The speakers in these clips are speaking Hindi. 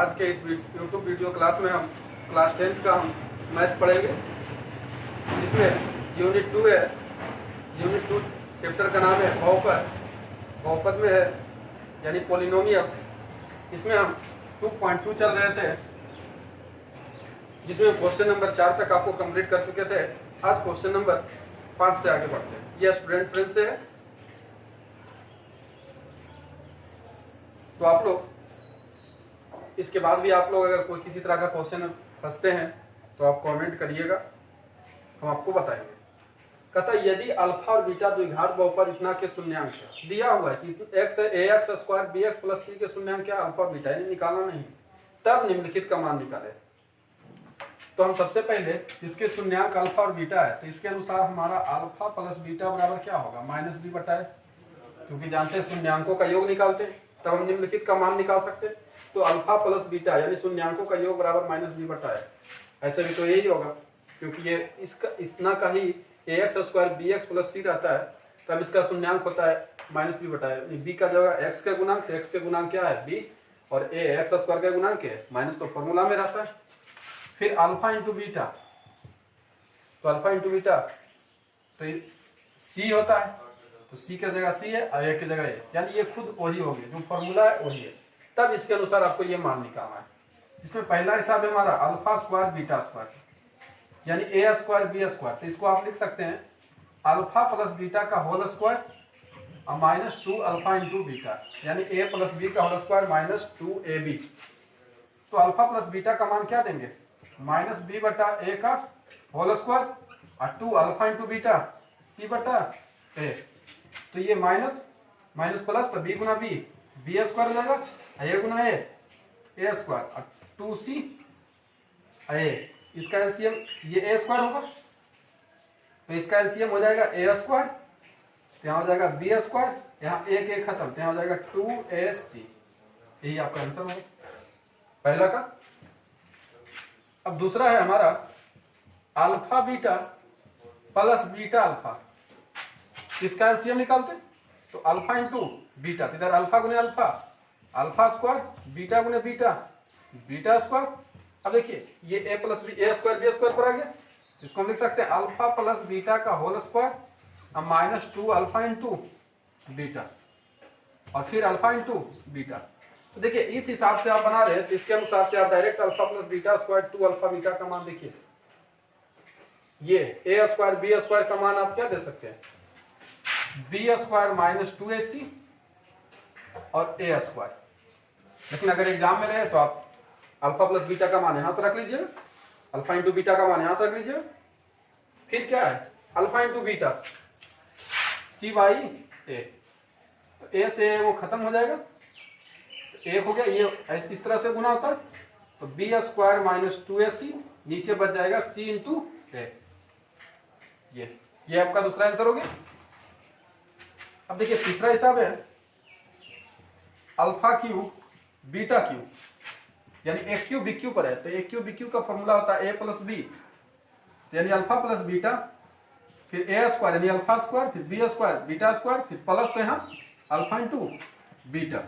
आज के इस यूट्यूब वीडियो क्लास में हम क्लास 10th का हम मैथ पढ़ेंगे। इसमें यूनिट 2 है। यूनिट 2 चैप्टर का नाम है बहुपद। बहुपद में है यानी पॉलिनोमियल्स। इसमें हम 2.2 चल रहे थे, जिसमें क्वेश्चन नंबर 4 तक आपको कंप्लीट कर चुके थे। आज क्वेश्चन नंबर 5 से आगे बढ़ते हैं। यह स्टूडेंट फ्रेंड से है, तो आप लोग इसके बाद भी आप लोग अगर कोई किसी तरह का क्वेश्चन फंसते हैं तो आप कमेंट करिएगा, हम आपको बताएंगे। कहता यदि अल्फा और बीटा द्विघात बहुपद इतना के शून्यांक है, दिया हुआ है कि x ax square bx plus c के शून्यांक क्या अल्फा और बीटा, यानी निकालना नहीं, तब निम्नलिखित का मान निकाले। तो हम सबसे पहले इसके शून्यांक अल्फा और बीटा है, तो इसके अनुसार हमारा अल्फा प्लस बीटा बराबर क्या होगा, माइनस बी बटा है, क्योंकि जानते हैं शून्यांकों का योग निकालते हैं तब हम निम्नलिखित का मान निकाल सकते हैं। तो अल्फा प्लस बीटा यानी शून्यांकों का योग बराबर माइनस बी बटा है। ऐसे भी तो यही होगा, क्योंकि ये इसका इतना का ही ax square bx plus c रहता है, तब इसका शून्यांक होता है माइनस बी बटा है। b का जगह x के गुणांक, x के गुणांक क्या है b, और ax स्क्वायर का गुणांक है माइनस, तो फॉर्मूला में रहता है। फिर अल्फा इंटू बीटा, तो अल्फा इंटू बीटा तो c होता है, तो c की जगह c है और a की जगह a, यानी ये खुद वही होगी, जो फॉर्मूला है वही है। तब इसके अनुसार आपको ये मान निकालना है। इसमें पहला हिसाब है हमारा अल्फा स्क्वायर बीटा स्क्वायर यानी ए स्क्वायर बी स्क्वायर, तो इसको आप लिख सकते हैं अल्फा प्लस बीटा का होल स्क्वायर और माइनस 2 अल्फा इंटू बीटा, यानी ए प्लस बी का होल स्क्वायर माइनस 2ab। तो अल्फा प्लस बीटा का मान क्या देंगे, माइनस बी बटा ए का होल स्क्वायर और 2 अल्फा इंटू बीटा सी बटा ए। तो ये माइनस माइनस प्लस, तो बी गुना बी स्क्वायर हो जाएगा, ए गुना ए स्क्वायर और 2c ए। इसका एलसीएम ये ए स्क्वायर होगा, तो इसका एलसीएम हो जाएगा ए स्क्वायर, यहाँ हो जाएगा बी स्क्वायर, यहाँ एक एक खत्म, यहाँ हो जाएगा 2ac। यही आपका आंसर होगा पहला का। अब दूसरा है हमारा alpha beta plus beta alpha, इसका एलसीएम निकालते, तो अल्फा इंटू बीटा, इधर अल्फा गुने अल्फा, अल्फा स्क्वायर बीटा गुने बीटा, बीटा स्क्वायर। अब देखिए ये ए प्लस बी, ए स्क्वायर बी स्क्वायर पर आ गया, इसको हम लिख सकते हैं अल्फा प्लस बीटा का होल स्क्वायर और माइनस 2 अल्फा इंटू बीटा और फिर अल्फा इंटू बीटा। तो देखिए इस हिसाब से आप बना रहे हैं, तो इसके अनुसार से आप direct alpha plus beta square 2 alpha beta का मान देखिए, ये ए स्क्वायर बी स्क्वायर का मान आप क्या दे सकते हैं, बी स्क्वायर माइनस 2ac और ए स्क्वायर। लेकिन अगर एग्जाम में रहे तो आप अल्फा प्लस बीटा का मान यहां से रख लीजिए, अल्फा इंटू बीटा का मान यहां से रख लीजिए। फिर क्या है alpha into beta C by A, तो ए से वो खत्म हो जाएगा, तो एक हो गया, ये इस तरह से गुना होता है, तो बी स्क्वायर माइनस 2ac नीचे बच जाएगा सी इंटू ए। ये आपका दूसरा आंसर हो गया। अब देखिए तीसरा हिसाब है अल्फा क्यूब बीटा क्यूब, यानी ए क्यू बी क्यू पर है, तो ए क्यू बी क्यू का फॉर्मूला होता है ए प्लस बी, यानी अल्फा प्लस बीटा, फिर ए स्क्वायर यानी अल्फा स्क्वायर, फिर बी स्क्वायर बीटा स्क्वायर, फिर प्लस तो यहाँ अल्फा इंटू बीटा।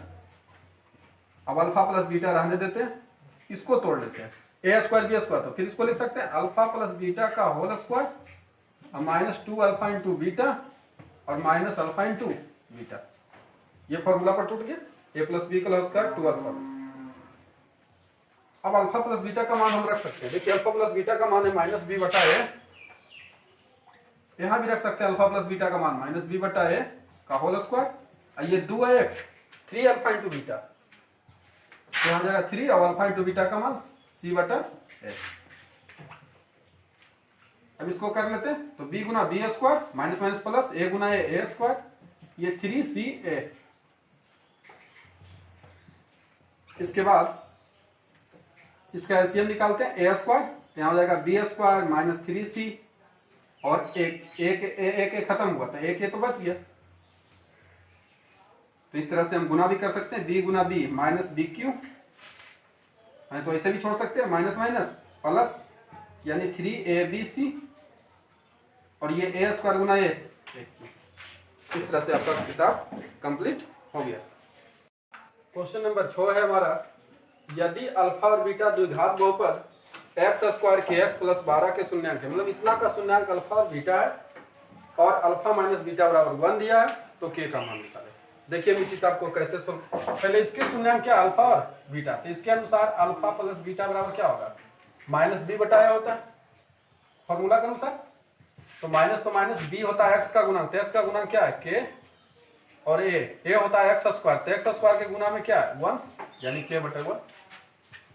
अब अल्फा प्लस बीटा रहने देते हैं, इसको तोड़ लेते हैं, ए स्क्वायर बी स्क्वायर, तो फिर इसको लिख सकते हैं अल्फा प्लस बीटा का होल स्क्वायर और माइनस 2 अल्फा इंटू बीटा और माइनस अल्फा इंटू बीटा। ये फॉर्मूला पर टूट गया, ए प्लस बी का होल स्क्वायर 2 अल्फा। अब अल्फा प्लस बीटा का मान हम रख सकते हैं, देखिए अल्फा प्लस बीटा का मान है माइनस बी बटा ए, यहां भी रख सकते हैं अल्फा प्लस बीटा का मान माइनस बी बटा ए का होल स्क्वायर, ये 2 है 3 अल्फा इंटू बीटा, तो यहां जाएगा 3 और अल्फा इंटू बीटा का मान सी बटा ए। अब इसको कर लेते हैं, तो बी गुना B square minus minus plus A गुना ए स्क्वायर, ये 3ca। इसके बाद इसका एलसीएम निकालते हैं, ए स्क्वायर यहाँ हो जाएगा बी स्क्वायर माइनस 3c और एक खत्म हुआ था, एक तो बच गया, तो इस तरह से हम गुना भी कर सकते हैं, बी गुना बी माइनस बी क्यू, तो ऐसे भी छोड़ सकते हैं माइनस माइनस प्लस, यानी 3abc और ये ए स्क्वायर गुना ए, इस तरह से आपका हिसाब कंप्लीट हो गया। क्वेश्चन नंबर 6 है हमारा यदि अल्फा और बीटा द्विघात बहुपद एक्स स्क्वायर के एक्स प्लस 12 के शून्यांक है, मतलब इतना का शून्यांक अल्फा और बीटा है और अल्फा माइनस बीटा बराबर 1 दिया है, तो के का मान निकाले। देखिए हम इसी तरह को कैसे पहले इसके शून्यांक क्या अल्फा और बीटा, तो इसके अनुसार अल्फा प्लस बीटा बराबर क्या होगा माइनस बी बटाया होता है फॉर्मूला के अनुसार। तो माइनस बी होता है एक्स का गुणांक, तो एक्स का गुणांक क्या है के, और ए होता है एक्स स्क्वायर, तो एक्स स्क्वायर के गुना में क्या है 1 यानी के बटे 1।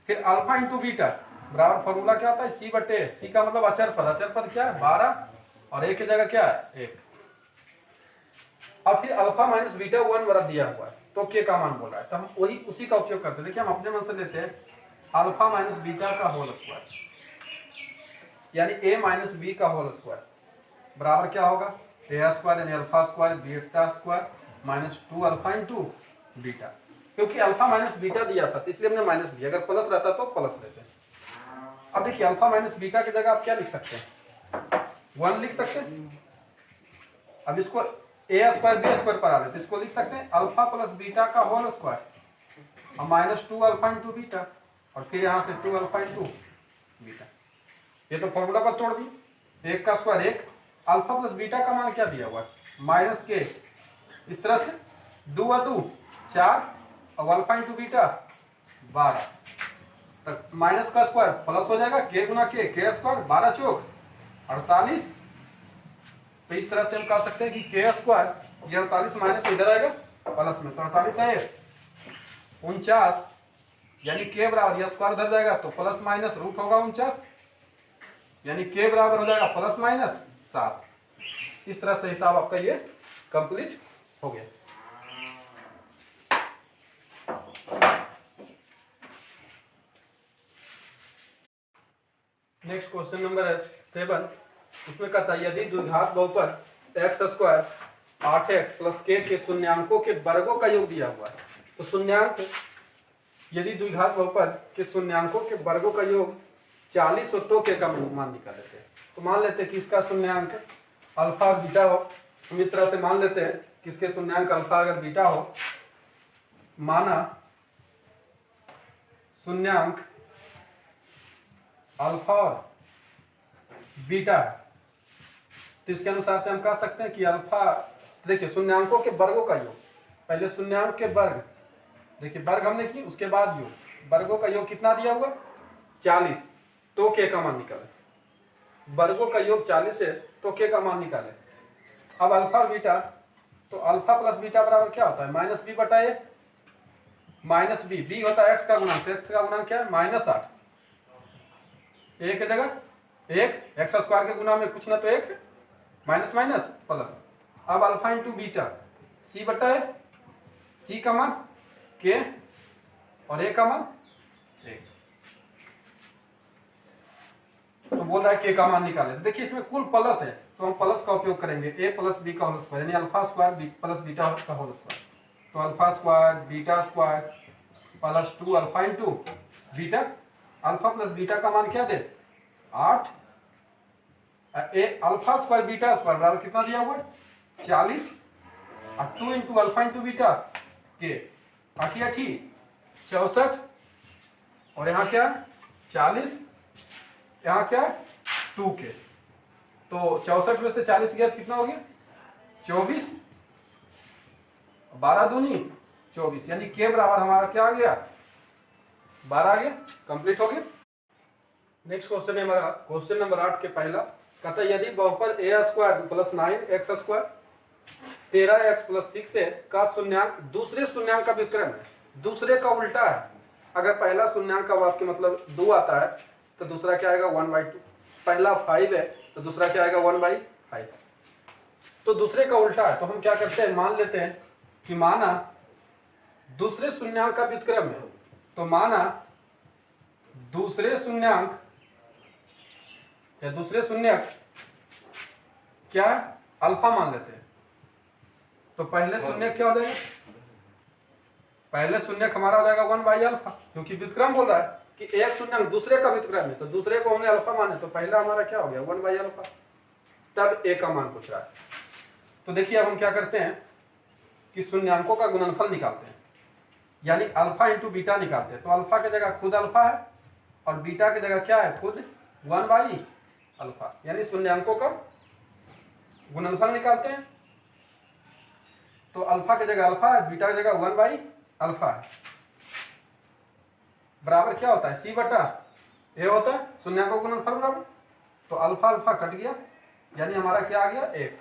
फिर अल्फा इंटू बीटा बराबर फॉर्मूला क्या होता है सी बटे, सी का मतलब अचर पद क्या है 12 और ए की जगह क्या है 1। अब फिर अल्फा माइनस बीटा 1 बराबर दिया हुआ है, तो के का मान बोल रहा है, तो हम वही उसी का उपयोग करते हैं। देखिए हम अपने मन से लेते हैं अल्फा माइनस बीटा का होल स्क्वायर यानी ए माइनस बी का होल स्क्वायर बराबर क्या होगा ए स्क्वायर यानी alpha square beta square minus 2 alpha into beta. क्योंकि अल्फा माइनस बीटा दिया था तो इसलिए हमने माइनस दिया, अगर प्लस रहता तो प्लस लेते हैं। अब देखिए अल्फा माइनस बीटा की जगह आप क्या लिख सकते हैं 1 लिख सकते हैं। अब इसको ए स्क्वायर बी स्क्वायर पर आ लेते, इसको लिख सकते हैं अल्फा प्लस बीटा का होल स्क्वायर और माइनस 2 अल्फा इंटू बीटा और फिर यहां से 2 अल्फा इंटू बीटा। ये तो फॉर्मूला पर तोड़ दी, 1 का स्क्वायर 1, अल्फा प्लस बीटा का मान क्या दिया हुआ है माइनस के, इस तरह से 2 और 2 4 और अल्फा इंटू बीटा 12 तक माइनस का स्क्वायर प्लस हो जाएगा के गुना के स्क्वायर 12 चौक 48। तो इस तरह से हम कह सकते हैं कि के स्क्वायर ये 48 माइनस इधर आएगा प्लस में, तो 48 है 49 यानी के बराबर यह स्क्वायर उधर जाएगा तो प्लस माइनस रूट होगा 49 यानी के बराबर हो जाएगा प्लस माइनस 7। इस तरह से हिसाब आपका ये कंप्लीट हो गया। नेक्स्ट क्वेश्चन नंबर है 7। इसमें कहता है यदि द्विघात बहुपद एक्स स्क्वायर 8x प्लस के शून्यांकों के वर्गों का योग दिया हुआ है, तो शून्यांक यदि द्विघात बहुपद के शून्यांकों के वर्गों का योग 40 हो तो के का मान निकाल लेते हैं। तो मान लेते हैं कि इसका शून्यांक अल्फा और बीटा हो, हम इस तरह से मान लेते हैं कि इसके शून्यांक अल्फा अगर बीटा हो, माना शून्यांक अल्फा और बीटा है, तो इसके अनुसार से हम कह सकते हैं कि अल्फा, देखिए शून्यांकों के वर्गों का योग, पहले शून्यांक के वर्ग, देखिए वर्ग हमने की उसके बाद योग, वर्गों का योग कितना दिया हुआ 40, तो के का मान निकाले। वर्गों का योग 40 है तो के का मान निकाले। अब अल्फा बीटा, तो अल्फा प्लस बीटा बराबर क्या होता है माइनस बी बटा ए, माइनस बी, बी होता है एक्स का गुणांक, एक्स का गुणांक क्या है -8, ए की जगह 1, एक्स स्क्वायर के गुना में कुछ ना तो 1 माइनस माइनस प्लस। अब अल्फा इंटू बीटा सी बटा है, सी का मान के और ए का मान 1, तो बोल रहा है के का मान निकाले। देखिए इसमें कुल प्लस है तो हम प्लस का उपयोग करेंगे, ए प्लस बी का होल स्क्वायर यानी अल्फा स्क्वायर प्लस बीटा का होल स्क्वायर, तो alpha square beta square plus 2 alpha into beta. Alpha plus beta का मान क्या दे 8, अल्फा स्क्वायर बीटा स्क्वायर बराबर कितना दिया हुआ 40 और 2 इंटू अल्फा इंटू बीटा के 88 64 और यहाँ क्या 40, यहाँ क्या 2 के, तो 64 में से 40 गया कितना हो गया 24, 12 दूनी 24 यानी के बराबर हमारा क्या आ गया 12 आ गया, कंप्लीट हो गया। नेक्स्ट क्वेश्चन है हमारा क्वेश्चन नंबर 8 के पहला, कहता है यदि बहुपद a square plus 9x square 13x plus 6 का शून्यांक दूसरे शून्यांक का व्युत्क्रम है, दूसरे का उल्टा है। अगर पहला शून्यांक का आपके मतलब 2 आता है तो दूसरा क्या आएगा 1/2, पहला 5 है तो दूसरा क्या आएगा 1/5, तो दूसरे का उल्टा है। तो हम क्या करते हैं मान लेते हैं कि माना दूसरे शून्यांक का व्युत्क्रम है, तो माना दूसरे शून्यांक या दूसरे शून्यक क्या अल्फा मान लेते हैं, तो पहले शून्य क्या हो जाएगा, पहले शून्यक हमारा हो जाएगा 1/अल्फा, क्योंकि व्युत्क्रम बोल रहा है कि एक शून्यक दूसरे का व्युत्क्रम है, तो दूसरे को हमने अल्फा माने तो पहला हमारा क्या हो गया 1/अल्फा, तब ए का मान पूछ रहा है। तो देखिए अब हम क्या करते हैं कि शून्यांकों का गुणनफल निकालते हैं। यानी अल्फा इंटू बीटा निकालते हैं, तो अल्फा की जगह खुद अल्फा है और बीटा की जगह क्या है, खुद 1/अल्फा, यानी शून्यांकों का गुणनफल निकालते हैं। तो अल्फा की जगह अल्फा है, बीटा की जगह 1/अल्फा है, बराबर क्या होता है, सी बटा ए होता है, शून्यांकों का गुणनफल बराबर। तो अल्फा अल्फा कट गया, यानी हमारा क्या आ गया, 1।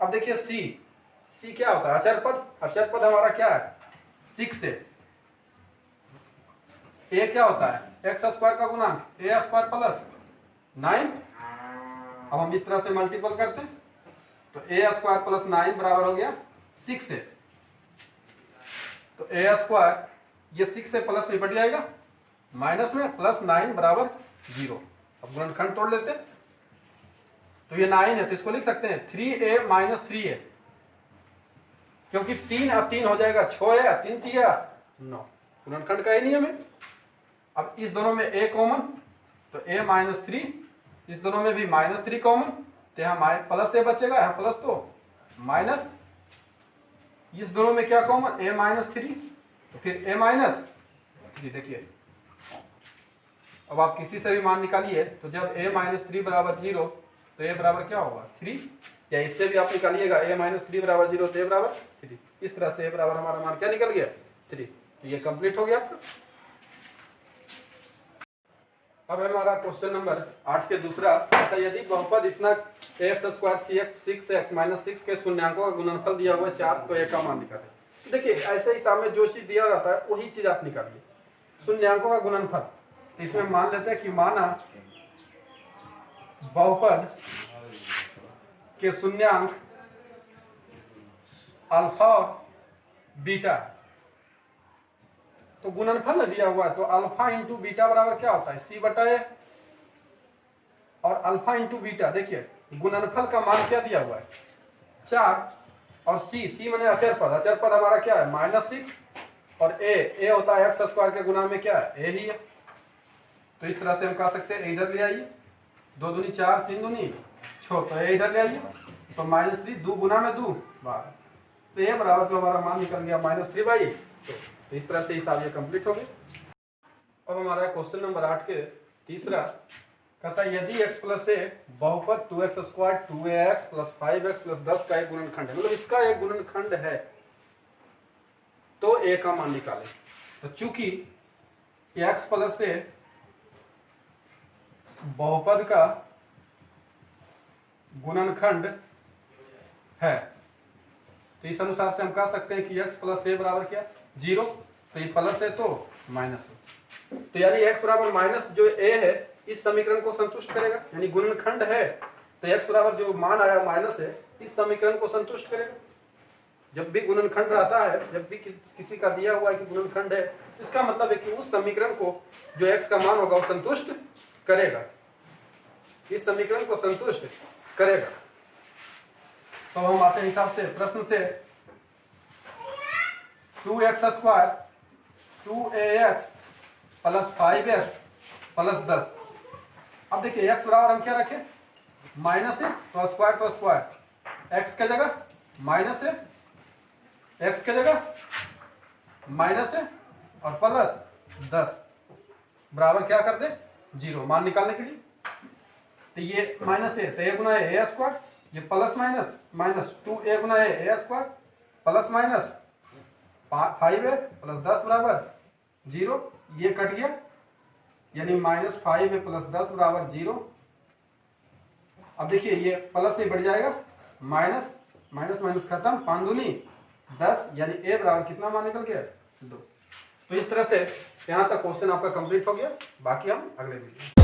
अब देखिए सी क्या होता है, अचर पद। अचर पद हमारा क्या है, 6 है। ए क्या होता है, एक्स स्क्वायर का गुणांक, ए स्क्वायर प्लस 9। अब हम इस तरह से मल्टीपल करते हैं, तो ए स्क्वायर प्लस 9 बराबर हो गया 6 है। तो ए स्क्वायर ये 6 से प्लस में बढ़ जाएगा, माइनस में प्लस 9 बराबर 0। अब गुणनखंड तोड़ लेते हैं, तो ये 9 है, तो इसको लिख सकते हैं 3a माइनस 3a, क्योंकि 3 अब 3 हो जाएगा 6 है, 3 3 9, गुणनखंड का ही नियम है। अब इस दोनों में a कॉमन, तो a माइनस 3, इस दोनों में भी माइनस 3 कॉमन, तो यहाँ प्लस a बचेगा, यहाँ प्लस तो माइनस, इस दोनों में क्या कॉमन, a माइनस 3, तो फिर a माइनस 3। देखिए अब आप किसी से भी मान निकालिए, तो जब a माइनस 3 बराबर 0, तो a बराबर क्या होगा, 3, या इससे भी आप निकालिएगा a माइनस 3 बराबर 0, तो a बराबर 3। इस तरह से a बराबर हमारा मान क्या निकल गया, 3। तो ये कंप्लीट हो गया आपका। अब हमारा क्वेश्चन नंबर 8 के दूसरा, यदि बहुपद इतना एक्स स्क्वायर सी एक्स 6x माइनस 6 के शून्यांकों का गुणनफल दिया हुआ है 4, तो a का मान निकालें। देखिए ऐसे ही सामने जो चीज दिया जाता है वही चीज आप निकालिए, शून्यांकों का गुणनफल। इसमें मान लेते हैं कि माना बहुपद के शून्यांक अल्फा और बीटा, तो गुणनफल दिया हुआ है, तो अल्फा इंटू बीटा बराबर क्या होता है, सी बटा ए। और अल्फा इंटू बीटा, देखिए गुणनफल का मान क्या दिया हुआ है, 4, और सी माने अचर पद। अचर पद हमारा क्या है, -6, और ए होता है एक्स स्क्वायर के गुणा में क्या है, ए ही है। तो इस तरह से हम कह सकते हैं, इधर ले आइए, 2 दूनी 4, 3 दूनी 6, तो ए इधर ले आइए, तो -3, 2 गुना में 2 12, तो ए बराबर जो हमारा मान निकल गया -3/2। तो इस तरह से हिसाब ये कंप्लीट हो गया। अब हमारा क्वेश्चन नंबर 8 के तीसरा, कहता है यदि x प्लस ए बहुपद 2x square 2ax plus 5x plus 10 का एक गुणनखंड है, मतलब इसका एक गुणनखंड है, तो a का मान निकालें। तो चूंकि x प्लस ए बहुपद का गुणनखंड है, तो इस अनुसार से हम कह सकते हैं कि x प्लस ए बराबर क्या, 0। तो ये प्लस है तो माइनस है, तो यानी x बराबर माइनस जो a है इस समीकरण को संतुष्ट करेगा, यानी गुणनखंड है तो x बराबर जो मान आया माइनस है इस समीकरण को संतुष्ट करेगा। जब भी गुणनखंड रहता है, जब भी किसी का दिया हुआ है कि गुणनखंड है, इसका मतलब है कि उस समीकरण को जो x का मान होगा वो संतुष्ट करेगा, इस समीकरण को संतुष्ट करेगा। तो हम आते हैं हिसाब से प्रश्न से, 2x square 2ax plus 5x plus 10। अब देखिए x बराबर हम क्या रखें, माइनस है, तो स्क्वायर x के जगह माइनस है, x के जगह माइनस है, और प्लस 10 बराबर क्या कर दे, 0। मान निकालने के लिए तो ये माइनस है, तो a गुना ए स्क्वायर, ये plus minus minus 2a Guna A square plus minus 5 है प्लस 10 बराबर 0। ये कट गया, यानी -5 है प्लस 10 बराबर 0। अब देखिए ये प्लस से बढ़ जाएगा, माइनस माइनस माइनस खत्म, 5 दूनी 10, यानी a बराबर कितना मान निकल गया, 2। तो इस तरह से यहाँ तक क्वेश्चन आपका कंप्लीट हो गया। बाकी हम अगले वीडियो